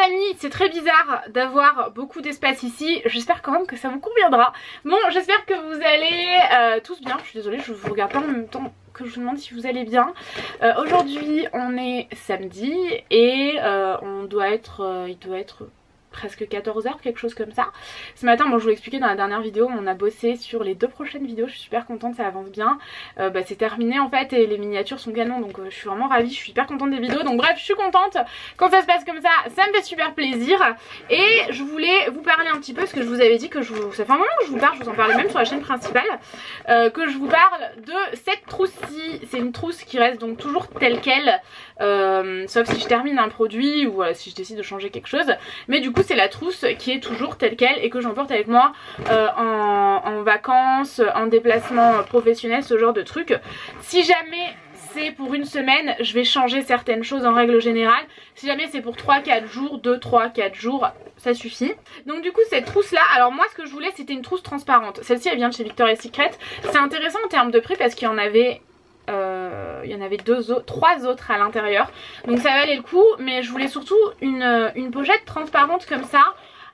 amis, c'est très bizarre d'avoir beaucoup d'espace ici. J'espère quand même que ça vous conviendra. Bon, j'espère que vous allez tous bien. Je suis désolée, je vous regarde pas en même temps que je vous demande si vous allez bien. Aujourd'hui, on est samedi et il doit être presque 14h, quelque chose comme ça. Ce matin, bon, je vous l'ai expliqué dans la dernière vidéo, on a bossé sur les 2 prochaines vidéos, je suis super contente, ça avance bien. C'est terminé en fait et les miniatures sont canon, donc je suis vraiment ravie, je suis hyper contente des vidéos. Donc bref, je suis contente quand ça se passe comme ça me fait super plaisir. Et je voulais vous parler un petit peu, parce que je vous avais dit que ça fait un moment que je vous parle, je vous en parlais même sur la chaîne principale, que je vous parle de cette trousse-ci. C'est une trousse qui reste donc toujours telle qu'elle, sauf si je termine un produit ou si je décide de changer quelque chose. Mais du coup c'est la trousse qui est toujours telle qu'elle et que j'emporte avec moi en vacances, en déplacement professionnel, ce genre de truc. Si jamais c'est pour une semaine, je vais changer certaines choses en règle générale. Si jamais c'est pour 3-4 jours, 2-3-4 jours, ça suffit. Donc du coup cette trousse là, alors moi ce que je voulais c'était une trousse transparente. Celle-ci elle vient de chez Victoria's Secret. C'est intéressant en termes de prix parce qu'il y en avait... il y en avait 3 autres à l'intérieur, donc ça valait le coup. Mais je voulais surtout une pochette transparente comme ça,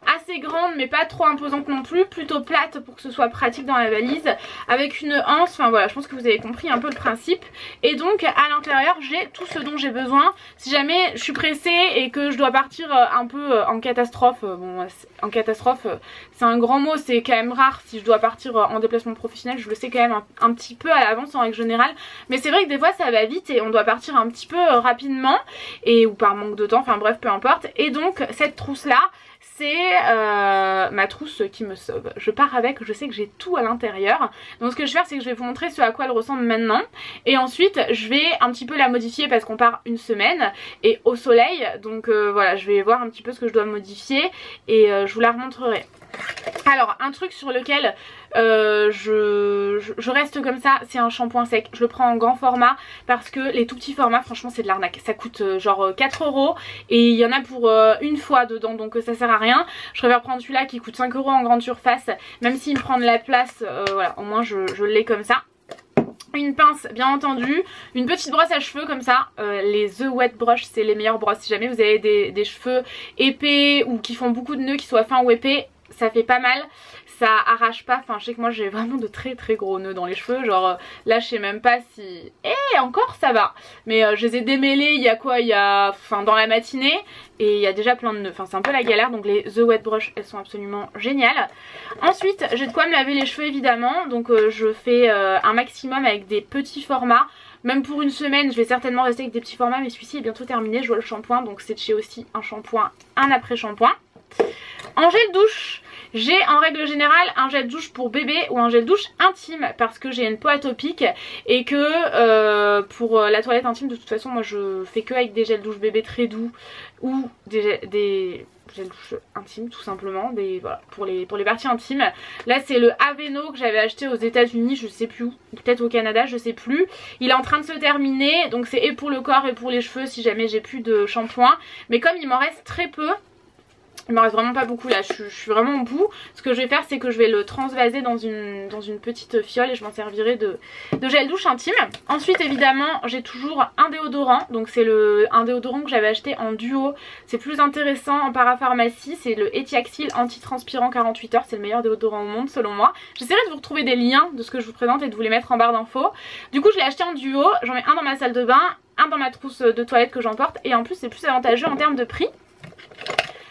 assez grande mais pas trop imposante non plus, plutôt plate pour que ce soit pratique dans la valise, avec une anse. Enfin voilà, je pense que vous avez compris un peu le principe. Et donc à l'intérieur j'ai tout ce dont j'ai besoin si jamais je suis pressée et que je dois partir un peu en catastrophe. Bon, en catastrophe c'est un grand mot, c'est quand même rare. Si je dois partir en déplacement professionnel, je le sais quand même un petit peu à l'avance en règle générale, mais c'est vrai que des fois ça va vite et on doit partir un petit peu rapidement, ou par manque de temps, enfin bref, peu importe. Et donc cette trousse là, c'est ma trousse qui me sauve. Je pars avec, je sais que j'ai tout à l'intérieur. Donc ce que je vais faire, c'est que je vais vous montrer ce à quoi elle ressemble maintenant. Et ensuite je vais un petit peu la modifier parce qu'on part une semaine et au soleil. Donc voilà, je vais voir un petit peu ce que je dois modifier et je vous la remontrerai. Alors un truc sur lequel je reste comme ça, c'est un shampoing sec. Je le prends en grand format parce que les tout petits formats franchement c'est de l'arnaque. Ça coûte genre 4 € et il y en a pour une fois dedans, donc ça sert à rien. Je préfère prendre celui-là qui coûte 5 € en grande surface, même s'il me prend de la place, voilà, au moins je l'ai comme ça. Une pince bien entendu, une petite brosse à cheveux comme ça, les The Wet Brush c'est les meilleures brosses. Si jamais vous avez des cheveux épais ou qui font beaucoup de nœuds, qui soient fins ou épais, ça fait pas mal, ça arrache pas. Enfin je sais que moi j'ai vraiment de très gros nœuds dans les cheveux, genre là je sais même pas si... encore ça va, mais je les ai démêlés il y a quoi, enfin dans la matinée, et il y a déjà plein de nœuds, enfin c'est un peu la galère. Donc les The Wet Brush elles sont absolument géniales. Ensuite j'ai de quoi me laver les cheveux évidemment, donc je fais un maximum avec des petits formats. Même pour une semaine je vais certainement rester avec des petits formats, mais celui-ci est bientôt terminé. Je vois le shampoing, donc c'est de chez aussi un shampoing, un après shampoing. En gel douche, j'ai en règle générale un gel douche pour bébé ou un gel douche intime parce que j'ai une peau atopique et que pour la toilette intime de toute façon moi je fais que avec des gels douche bébé très doux ou des gel douche intime tout simplement, voilà, pour les parties intimes. Là c'est le Aveno que j'avais acheté aux États-Unis, je sais plus où, peut-être au Canada, je sais plus. Il est en train de se terminer, donc c'est et pour le corps et pour les cheveux si jamais j'ai plus de shampoing. Mais comme il m'en reste très peu, il me reste vraiment pas beaucoup là, je suis vraiment au bout. Ce que je vais faire c'est que je vais le transvaser dans une petite fiole et je m'en servirai de gel douche intime. Ensuite évidemment j'ai toujours un déodorant, donc c'est un déodorant que j'avais acheté en duo. C'est plus intéressant en parapharmacie, c'est le Etiaxil anti-transpirant 48 heures. C'est le meilleur déodorant au monde selon moi. J'essaierai de vous retrouver des liens de ce que je vous présente et de vous les mettre en barre d'infos. Du coup je l'ai acheté en duo, j'en mets un dans ma salle de bain, un dans ma trousse de toilette que j'emporte, et en plus c'est plus avantageux en termes de prix.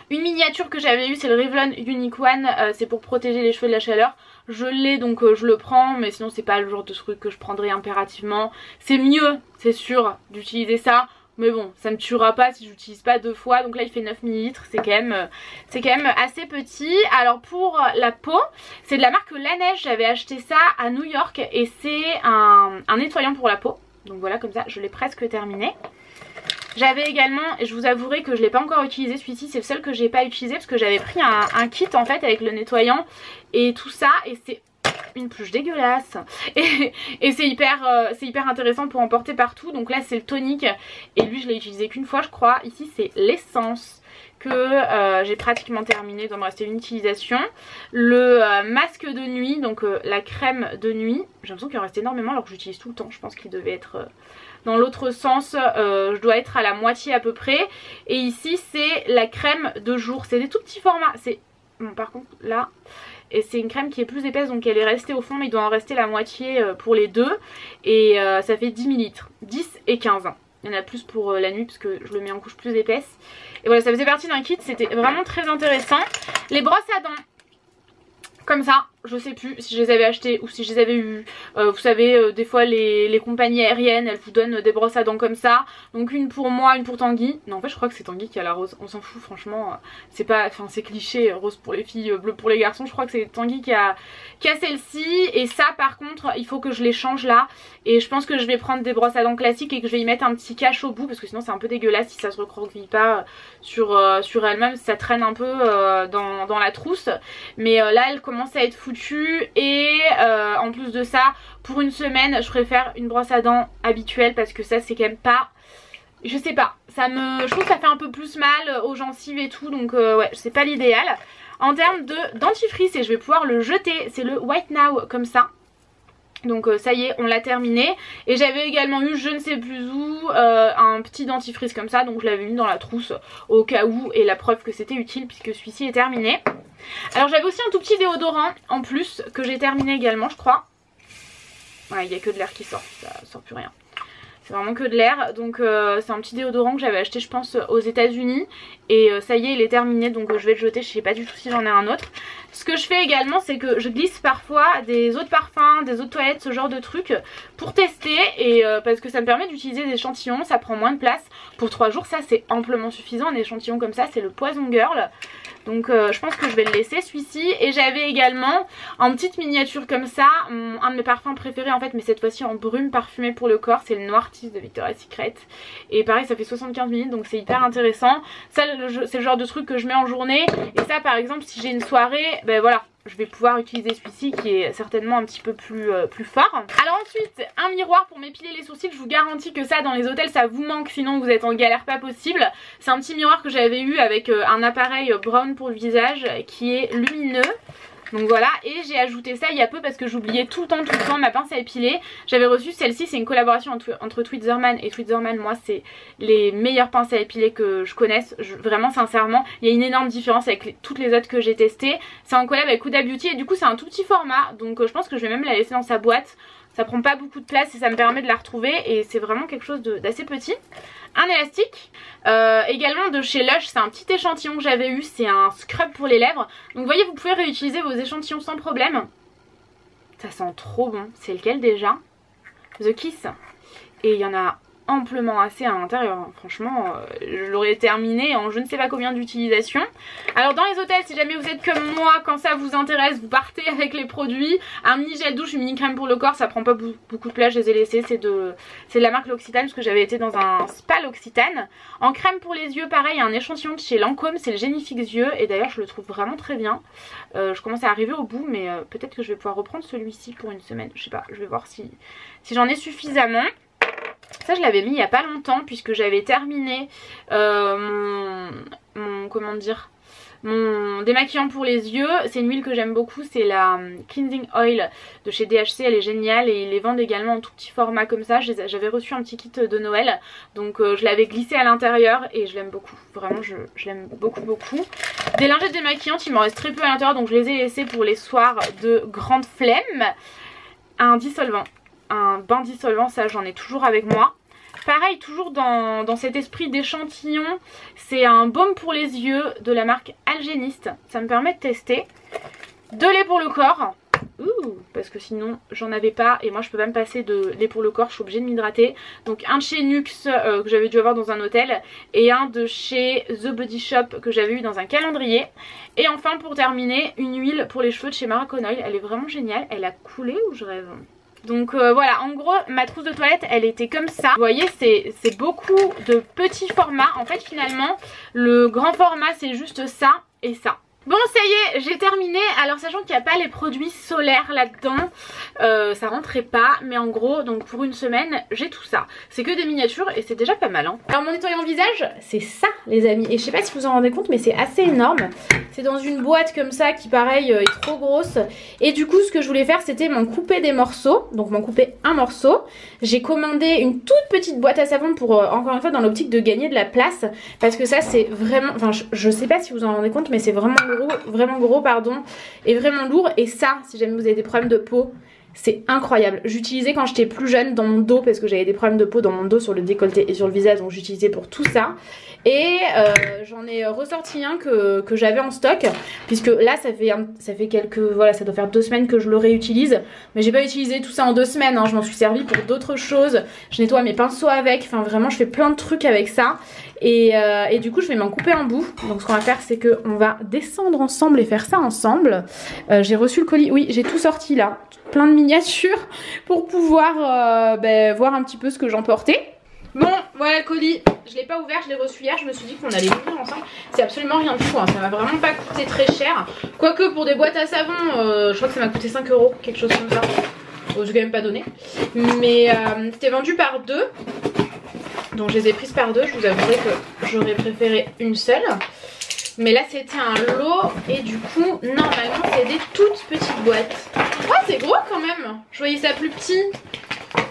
Une miniature que j'avais eue, c'est le Revlon Unique One, c'est pour protéger les cheveux de la chaleur. Je l'ai donc je le prends, mais sinon c'est pas le genre de truc que je prendrais impérativement. C'est mieux, c'est sûr, d'utiliser ça, mais bon, ça me tuera pas si j'utilise pas 2 fois. Donc là il fait 9 ml, c'est quand même assez petit. Alors pour la peau, c'est de la marque Laneige, j'avais acheté ça à New York et c'est un nettoyant pour la peau. Donc voilà, comme ça je l'ai presque terminé. J'avais également, et je vous avouerai que je ne l'ai pas encore utilisé, celui-ci c'est le seul que j'ai pas utilisé parce que j'avais pris un kit en fait avec le nettoyant et tout ça, et c'est une pluche dégueulasse et c'est hyper intéressant pour emporter partout. Donc là c'est le tonique et lui je l'ai utilisé qu'une fois je crois. Ici c'est l'essence que j'ai pratiquement terminé, il doit me rester une utilisation. Le masque de nuit, donc la crème de nuit, j'ai l'impression qu'il en reste énormément alors que j'utilise tout le temps. Je pense qu'il devait être dans l'autre sens je dois être à la moitié à peu près. Et ici c'est la crème de jour, c'est des tout petits formats, c'est bon par contre là, et c'est une crème qui est plus épaisse donc elle est restée au fond mais il doit en rester la moitié pour les deux. Et ça fait 10 ml, 10 et 15. Il y en a plus pour la nuit parce que je le mets en couche plus épaisse. Et voilà, ça faisait partie d'un kit, c'était vraiment très intéressant. Les brosses à dents, comme ça, je sais plus si je les avais achetées ou si je les avais eues. Vous savez, des fois les compagnies aériennes, elles vous donnent des brosses à dents comme ça. Donc une pour moi, une pour Tanguy. Non, en fait je crois que c'est Tanguy qui a la rose, on s'en fout franchement. C'est pas, enfin c'est cliché, rose pour les filles, bleu pour les garçons. Je crois que c'est Tanguy qui a celle-ci. Et ça par contre, il faut que je les change là. Et je pense que je vais prendre des brosses à dents classiques et que je vais y mettre un petit cache au bout. Parce que sinon c'est un peu dégueulasse si ça se recroqueville pas sur elle-même. Ça traîne un peu dans la trousse. Mais là elle commence à être foutue. Et en plus de ça, pour une semaine je préfère une brosse à dents habituelle parce que ça c'est quand même pas, je sais pas, je trouve que ça fait un peu plus mal aux gencives et tout, donc ouais c'est pas l'idéal. En termes de dentifrice, et je vais pouvoir le jeter, c'est le White Now comme ça. Donc ça y est, on l'a terminé. Et j'avais également eu, je ne sais plus où, un petit dentifrice comme ça. Donc je l'avais mis dans la trousse au cas où. Et la preuve que c'était utile puisque celui-ci est terminé. Alors j'avais aussi un tout petit déodorant en plus que j'ai terminé également je crois. Ouais, il n'y a que de l'air qui sort, ça sort plus rien. C'est vraiment que de l'air. Donc c'est un petit déodorant que j'avais acheté je pense aux États-Unis. Et ça y est, il est terminé, donc je vais le jeter. Je sais pas du tout si j'en ai un autre. Ce que je fais également, c'est que je glisse parfois des eaux de parfum, des eau de toilette, ce genre de trucs pour tester. Et parce que ça me permet d'utiliser des échantillons, ça prend moins de place. Pour 3 jours, ça c'est amplement suffisant. Un échantillon comme ça, c'est le Poison Girl. Donc je pense que je vais le laisser celui-ci. Et j'avais également en petite miniature comme ça un de mes parfums préférés en fait, mais cette fois-ci en brume parfumée pour le corps, c'est le Noir Tease de Victoria's Secret. Et pareil, ça fait 75 ml, donc c'est hyper intéressant. Ça c'est le genre de truc que je mets en journée. Et ça par exemple si j'ai une soirée, ben voilà, je vais pouvoir utiliser celui-ci qui est certainement un petit peu plus fort. Alors ensuite, un miroir pour m'épiler les sourcils. Je vous garantis que ça dans les hôtels ça vous manque, sinon vous êtes en galère pas possible. C'est un petit miroir que j'avais eu avec un appareil brown pour le visage qui est lumineux. Donc voilà, et j'ai ajouté ça il y a peu parce que j'oubliais tout le temps ma pince à épiler. J'avais reçu celle-ci, c'est une collaboration entre Tweezerman et Tweezerman. Moi c'est les meilleures pinces à épiler que je connaisse, vraiment sincèrement. Il y a une énorme différence avec toutes les autres que j'ai testées. C'est en collab avec Huda Beauty et du coup c'est un tout petit format. Donc je pense que je vais même la laisser dans sa boîte. Ça prend pas beaucoup de place et ça me permet de la retrouver. Et c'est vraiment quelque chose d'assez petit. Un élastique, également de chez Lush, c'est un petit échantillon que j'avais eu, c'est un scrub pour les lèvres. Donc vous voyez, vous pouvez réutiliser vos échantillons sans problème. Ça sent trop bon. C'est lequel déjà? The Kiss. Et il y en a amplement assez à l'intérieur. Franchement, je l'aurais terminé en je ne sais pas combien d'utilisations. Alors dans les hôtels, si jamais vous êtes comme moi, quand ça vous intéresse, vous partez avec les produits. Un mini gel douche, une mini crème pour le corps, ça prend pas beaucoup de place, je les ai laissés. C'est de la marque L'Occitane parce que j'avais été dans un spa L'Occitane. En crème pour les yeux, pareil, un échantillon de chez Lancôme, c'est le Génifix Yeux. Et d'ailleurs, je le trouve vraiment très bien. Je commence à arriver au bout, mais peut-être que je vais pouvoir reprendre celui-ci pour une semaine. Je sais pas, je vais voir si j'en ai suffisamment. Ça je l'avais mis il n'y a pas longtemps puisque j'avais terminé mon démaquillant pour les yeux. C'est une huile que j'aime beaucoup, c'est la Cleansing Oil de chez DHC, elle est géniale et ils les vendent également en tout petit format comme ça. J'avais reçu un petit kit de Noël, donc je l'avais glissé à l'intérieur et je l'aime beaucoup, vraiment je l'aime beaucoup. Des lingettes démaquillantes, il m'en reste très peu à l'intérieur donc je les ai laissées pour les soirs de grande flemme. Un dissolvant, un bain dissolvant, ça j'en ai toujours avec moi. Pareil, toujours dans cet esprit d'échantillon, c'est un baume pour les yeux de la marque Algéniste. Ça me permet de tester. De lait pour le corps. Parce que sinon j'en avais pas et moi je peux pas me passer de lait pour le corps, je suis obligée de m'hydrater. Donc un de chez Nux que j'avais dû avoir dans un hôtel et un de chez The Body Shop que j'avais eu dans un calendrier. Et enfin pour terminer, une huile pour les cheveux de chez Moroccan Oil. Elle est vraiment géniale, elle a coulé ou je rêve? Donc voilà, en gros ma trousse de toilette elle était comme ça. Vous voyez c'est beaucoup de petits formats. En fait finalement le grand format c'est juste ça et ça. Bon, ça y est, j'ai terminé. Alors sachant qu'il n'y a pas les produits solaires là-dedans, ça rentrait pas. Mais en gros, donc pour une semaine, j'ai tout ça. C'est que des miniatures et c'est déjà pas mal, hein. Alors mon nettoyant visage, c'est ça les amis. Et je sais pas si vous en rendez compte, mais c'est assez énorme. C'est dans une boîte comme ça qui pareil est trop grosse. Et du coup ce que je voulais faire, c'était m'en couper des morceaux. Donc m'en couper un morceau. J'ai commandé une toute petite boîte à savon pour, encore une fois, dans l'optique de gagner de la place. Parce que ça c'est vraiment, enfin je sais pas si vous en rendez compte, mais c'est vraiment gros pardon, et vraiment lourd. Et ça, si jamais vous avez des problèmes de peau, c'est incroyable. J'utilisais quand j'étais plus jeune dans mon dos, parce que j'avais des problèmes de peau dans mon dos, sur le décolleté et sur le visage, donc j'utilisais pour tout ça. Et j'en ai ressorti un que j'avais en stock, puisque là ça fait quelques, voilà, ça doit faire 2 semaines que je le réutilise. Mais j'ai pas utilisé tout ça en 2 semaines, hein. Je m'en suis servi pour d'autres choses. Je nettoie mes pinceaux avec, enfin vraiment je fais plein de trucs avec ça. Et du coup je vais m'en couper un bout. Donc ce qu'on va faire, c'est qu'on va descendre ensemble et faire ça ensemble. J'ai reçu le colis, oui j'ai tout sorti là, plein de miniatures pour pouvoir voir un petit peu ce que j'emportais. Bon, voilà le colis, je l'ai pas ouvert, je l'ai reçu hier, je me suis dit qu'on allait l'ouvrir ensemble. C'est absolument rien de fou, hein. Ça m'a vraiment pas coûté très cher. Quoique pour des boîtes à savon, je crois que ça m'a coûté 5 €, quelque chose comme ça. Bon, j'ai quand même pas donné. Mais c'était vendu par 2. Donc je les ai prises par 2, je vous avouerai que j'aurais préféré une seule. Mais là c'était un lot et du coup normalement c'est des toutes petites boîtes. Ouais, c'est gros quand même. Je voyais ça plus petit.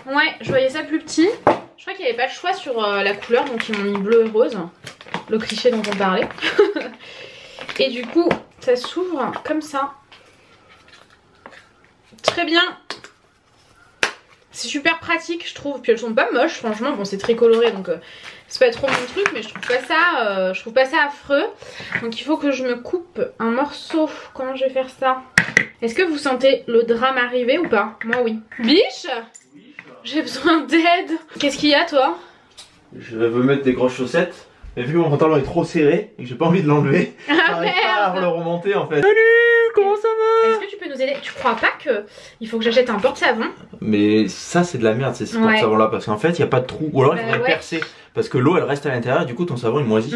Ouais, je voyais ça plus petit. Je crois qu'il n'y avait pas le choix sur la couleur, donc ils m'ont mis bleu et rose. Le cliché dont on parlait. Et du coup ça s'ouvre comme ça. Très bien. C'est super pratique je trouve, puis elles sont pas moches franchement, bon c'est très coloré donc c'est pas trop mon truc, mais je trouve pas ça affreux. Donc il faut que je me coupe un morceau. Comment je vais faire ça? Est-ce que vous sentez le drame arriver ou pas? Moi oui. Biche, j'ai besoin d'aide. Qu'est-ce qu'il y a toi? Je veux mettre des grosses chaussettes, mais vu que mon pantalon est trop serré et que j'ai pas envie de l'enlever, j'arrive pas à le remonter en fait. Salut, comment ça va? Est-ce que tu peux nous aider? Tu crois pas que il faut que j'achète un porte-savon? Mais ça c'est de la merde, ces porte-savons là, parce qu'en fait il y a pas de trou, ou alors il faudrait le percer, parce que l'eau elle reste à l'intérieur et du coup ton savon il moisit.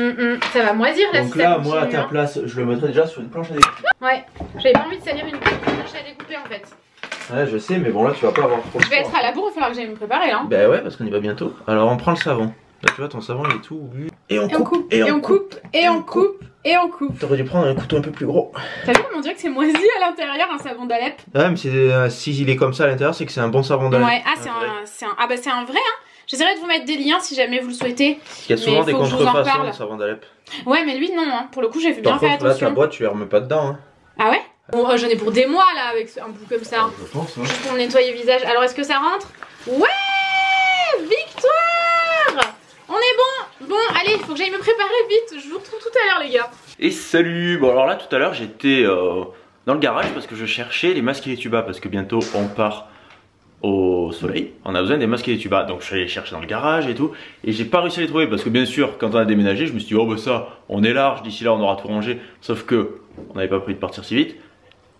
Ça va moisir là. Donc là moi à ta place je le mettrais déjà sur une planche à découper. Ouais, j'avais pas envie de salir une planche à découper en fait. Ouais je sais, mais bon là tu vas pas avoir trop. Je vais être à la bourre, il va falloir que j'aille me préparer là. Bah ouais, parce qu'on y va bientôt. Alors on prend le savon. Là tu vois ton savon il est tout. Et on coupe, et on coupe, et on coupe, et on coupe. T'aurais dû prendre un couteau un peu plus gros. T'as vu comment on dirait que c'est moisi à l'intérieur un savon d'Alep? Ouais mais si il est comme ça à l'intérieur c'est que c'est un bon savon d'Alep. Ouais, ah c'est un vrai hein. J'essaierai de vous mettre des liens si jamais vous le souhaitez. Il y a souvent des contrefaçons de savon d'Alep. Ouais mais lui non hein. Pour le coup j'ai bien fait attention. Là ta boîte tu les remets pas dedans hein. Ah ouais? Bon j'en ai pour des mois là avec un bout comme ça. Je pense hein. Juste pour me nettoyer le visage. Alors est-ce que ça rentre? Ouais, victoire! On est bon. Bon allez, il faut que j'aille me préparer vite. Je vous retrouve tout à l'heure les gars. Et salut. Bon alors là tout à l'heure j'étais dans le garage parce que je cherchais les masques et les tubas, parce que bientôt on part au soleil, on a besoin des masques et des tubas. Donc je suis allé chercher dans le garage et tout, et j'ai pas réussi à les trouver parce que bien sûr quand on a déménagé je me suis dit oh bah ça on est large, d'ici là on aura tout rangé, sauf que on n'avait pas prévu de partir si vite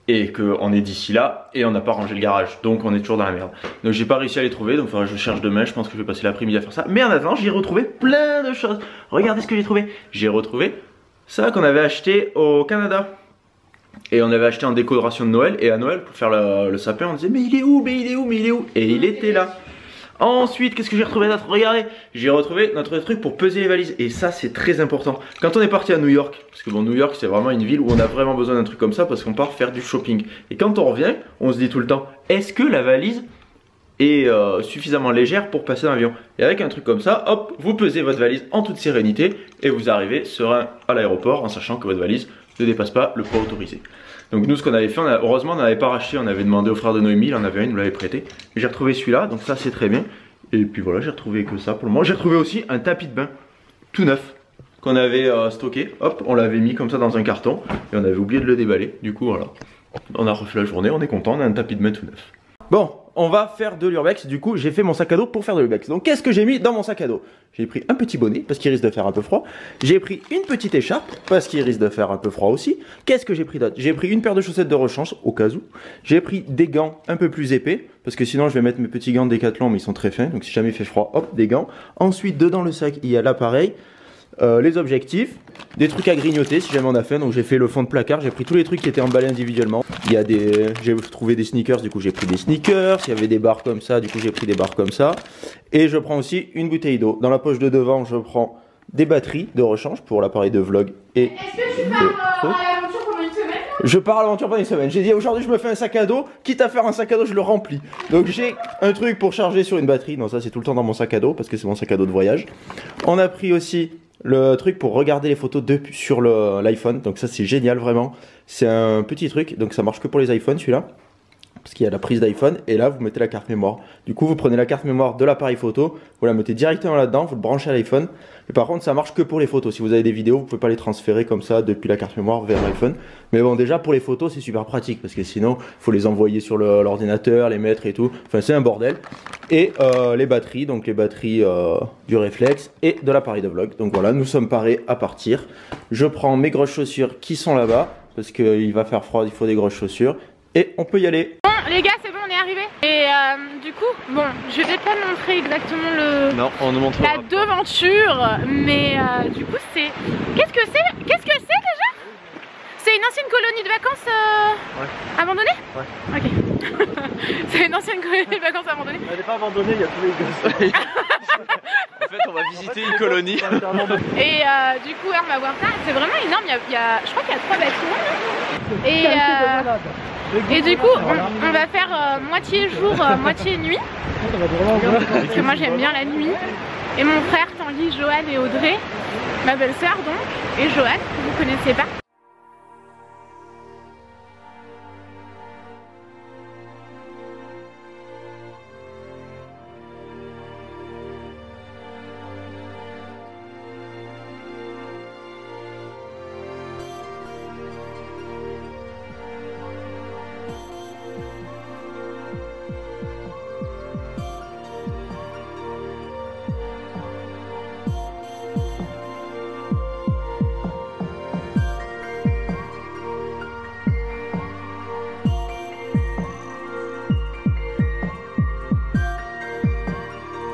et qu'on est d'ici là et on n'a pas rangé le garage, donc on est toujours dans la merde. Donc j'ai pas réussi à les trouver, donc faudra que je cherche demain. Je pense que je vais passer l'après-midi à faire ça, mais en attendant j'ai retrouvé plein de choses. Regardez ce que j'ai trouvé. J'ai retrouvé ça qu'on avait acheté au Canada. Et on avait acheté en décoration de Noël, et à Noël pour faire le sapin on disait mais il est où, mais il est où, mais il est où, et il était là. Ensuite qu'est-ce que j'ai retrouvé d'autre? Regardez, j'ai retrouvé notre truc pour peser les valises, et ça c'est très important. Quand on est parti à New York, parce que bon New York c'est vraiment une ville où on a vraiment besoin d'un truc comme ça, parce qu'on part faire du shopping. Et quand on revient, on se dit tout le temps, est-ce que la valise est suffisamment légère pour passer dans l'avion? Et avec un truc comme ça, hop, vous pesez votre valise en toute sérénité, et vous arrivez serein à l'aéroport en sachant que votre valise ne dépasse pas le poids autorisé. Donc nous ce qu'on avait fait, heureusement on n'avait pas racheté, on avait demandé au frère de Noémie, il en avait un, il nous l'avait prêté. J'ai retrouvé celui-là, donc ça c'est très bien. Et puis voilà, j'ai retrouvé que ça pour le moment. J'ai retrouvé aussi un tapis de bain tout neuf qu'on avait stocké. Hop, on l'avait mis comme ça dans un carton et on avait oublié de le déballer. Du coup voilà, on a refait la journée, on est content, on a un tapis de bain tout neuf. Bon, on va faire de l'urbex. Du coup j'ai fait mon sac à dos pour faire de l'urbex. Donc qu'est-ce que j'ai mis dans mon sac à dos? J'ai pris un petit bonnet parce qu'il risque de faire un peu froid. J'ai pris une petite écharpe parce qu'il risque de faire un peu froid aussi. Qu'est-ce que j'ai pris d'autre? J'ai pris une paire de chaussettes de rechange au cas où. J'ai pris des gants un peu plus épais parce que sinon je vais mettre mes petits gants de Décathlon, mais ils sont très fins. Donc si jamais il fait froid, hop, des gants. Ensuite dedans le sac il y a l'appareil. les objectifs, des trucs à grignoter si jamais on a faim. Donc j'ai fait le fond de placard, j'ai pris tous les trucs qui étaient emballés individuellement. Il y a j'ai trouvé des sneakers, du coup j'ai pris des sneakers. Il y avait des barres comme ça, du coup j'ai pris des barres comme ça. Et je prends aussi une bouteille d'eau. Dans la poche de devant, je prends des batteries de rechange pour l'appareil de vlog et est-ce que tu pars à l'aventure pendant une semaine? Je pars à l'aventure pendant une semaine. J'ai dit aujourd'hui je me fais un sac à dos, quitte à faire un sac à dos je le remplis. Donc j'ai un truc pour charger sur une batterie. Non, ça c'est tout le temps dans mon sac à dos parce que c'est mon sac à dos de voyage. On a pris aussi le truc pour regarder les photos sur l'iPhone. Donc ça c'est génial vraiment. C'est un petit truc, donc ça marche que pour les iPhones celui-là. Parce qu'il y a la prise d'iPhone et là vous mettez la carte mémoire. Du coup vous prenez la carte mémoire de l'appareil photo, vous la mettez directement là-dedans, vous le branchez à l'iPhone. Et par contre ça marche que pour les photos. Si vous avez des vidéos, vous pouvez pas les transférer comme ça depuis la carte mémoire vers l'iPhone. Mais bon, déjà pour les photos c'est super pratique parce que sinon il faut les envoyer sur l'ordinateur, les mettre et tout. Enfin c'est un bordel. Et les batteries, donc les batteries du réflexe et de l'appareil de vlog. Donc voilà, nous sommes parés à partir. Je prends mes grosses chaussures qui sont là-bas parce qu'il va faire froid, il faut des grosses chaussures. Et on peut y aller. Bon les gars, c'est bon, on est arrivé. Et du coup, bon, je vais peut-être pas montrer exactement Non, on nous montre la devanture, mais du coup c'est... Qu'est-ce que c'est déjà? C'est une ancienne colonie de vacances ouais. Abandonnée? Ouais. Ok. C'est une ancienne colonie de vacances abandonnée? Elle n'est pas abandonnée, il y a tous les gosses. En fait, on va visiter une colonie. Et du coup, on va voir ça. C'est vraiment énorme. Je crois qu'il y a 3 bâtiments. Et du coup, on va faire moitié jour, moitié nuit. Parce que moi, j'aime bien la nuit. Et mon frère, Tanguy, Johan et Audrey, ma belle-sœur donc, et Johan, que vous connaissez pas.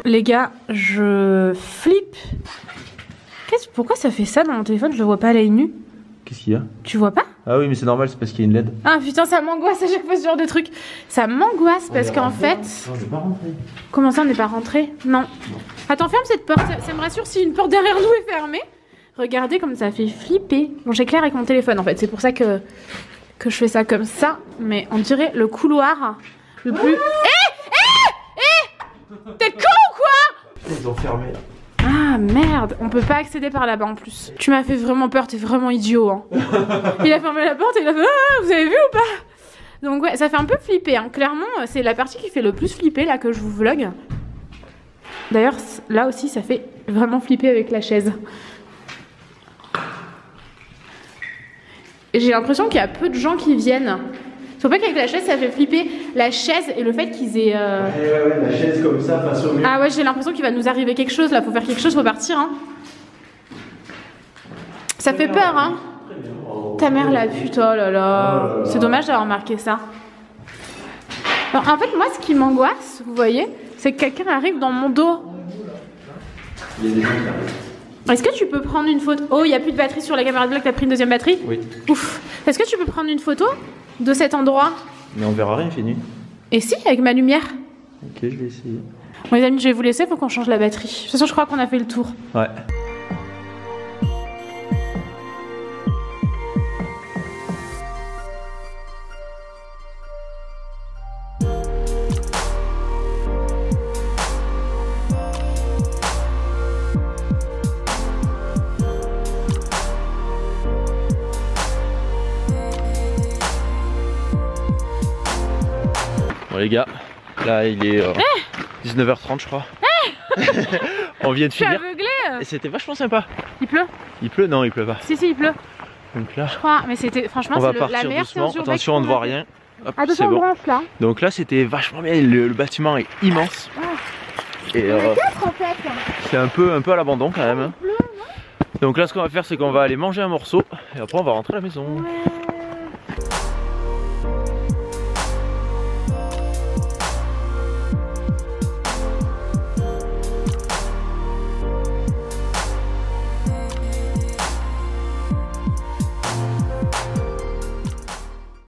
Les gars, je flippe. Pourquoi ça fait ça dans mon téléphone? Je le vois pas à l'œil nu. Qu'est-ce qu'il y a? Tu vois pas? Ah oui, mais c'est normal, c'est parce qu'il y a une LED. Ah putain, ça m'angoisse à chaque fois ce genre de truc. Ça m'angoisse parce qu'en fait... Non, on n'est pas rentré. Comment ça, on n'est pas rentré? Non. Attends, ferme cette porte. Ça me rassure si une porte derrière nous est fermée. Regardez comme ça fait flipper. Bon, j'éclaire avec mon téléphone en fait. C'est pour ça que je fais ça comme ça. Mais on dirait le couloir le plus... T'es con ou quoi? Ils ont fermé là. Ah merde, on peut pas accéder par là-bas en plus. Tu m'as fait vraiment peur, t'es vraiment idiot hein. Il a fermé la porte et il a fait ah, vous avez vu ou pas? Donc ouais, ça fait un peu flipper hein. Clairement, c'est la partie qui fait le plus flipper là que je vous vlog. D'ailleurs, là aussi ça fait vraiment flipper avec la chaise. J'ai l'impression qu'il y a peu de gens qui viennent. Faut pas qu'avec la chaise ça fait flipper. La chaise et le fait qu'ils aient... Ouais, la chaise comme ça face au mur. Ah ouais, j'ai l'impression qu'il va nous arriver quelque chose là. Faut faire quelque chose, faut partir hein. Ça fait peur hein. Ta mère l'a vu, oh là là. C'est dommage d'avoir marqué ça. Alors, en fait moi ce qui m'angoisse, vous voyez, c'est que quelqu'un arrive dans mon dos. Il y a des gens qui arrivent. Est-ce que tu peux prendre une photo? Oh, il n'y a plus de batterie sur la caméra de vlog, t'as pris une deuxième batterie? Oui. Ouf. Est-ce que tu peux prendre une photo de cet endroit? Mais on verra rien, il fait nuit. Et si, avec ma lumière? Ok, je vais essayer. Bon les amis, je vais vous laisser, faut qu'on change la batterie. De toute façon, je crois qu'on a fait le tour. Ouais. Bon les gars, là il est 19h30 je crois. On vient de Je suis finir. aveuglée. Et c'était vachement sympa. Il pleut? Il pleut? Non, il pleut pas. Si, il pleut. Donc là, Je crois, mais c'était franchement on va la partir meilleure doucement. séance d'urbex Attention, on ne qu'on voit a fait. rien. Hop, Attention, c'est on bon. branche là. Donc là, c'était vachement bien. Le bâtiment est immense. Et En fait. c'est un peu à l'abandon quand même. Donc là, ce qu'on va faire, c'est qu'on va aller manger un morceau et après, on va rentrer à la maison. Ouais.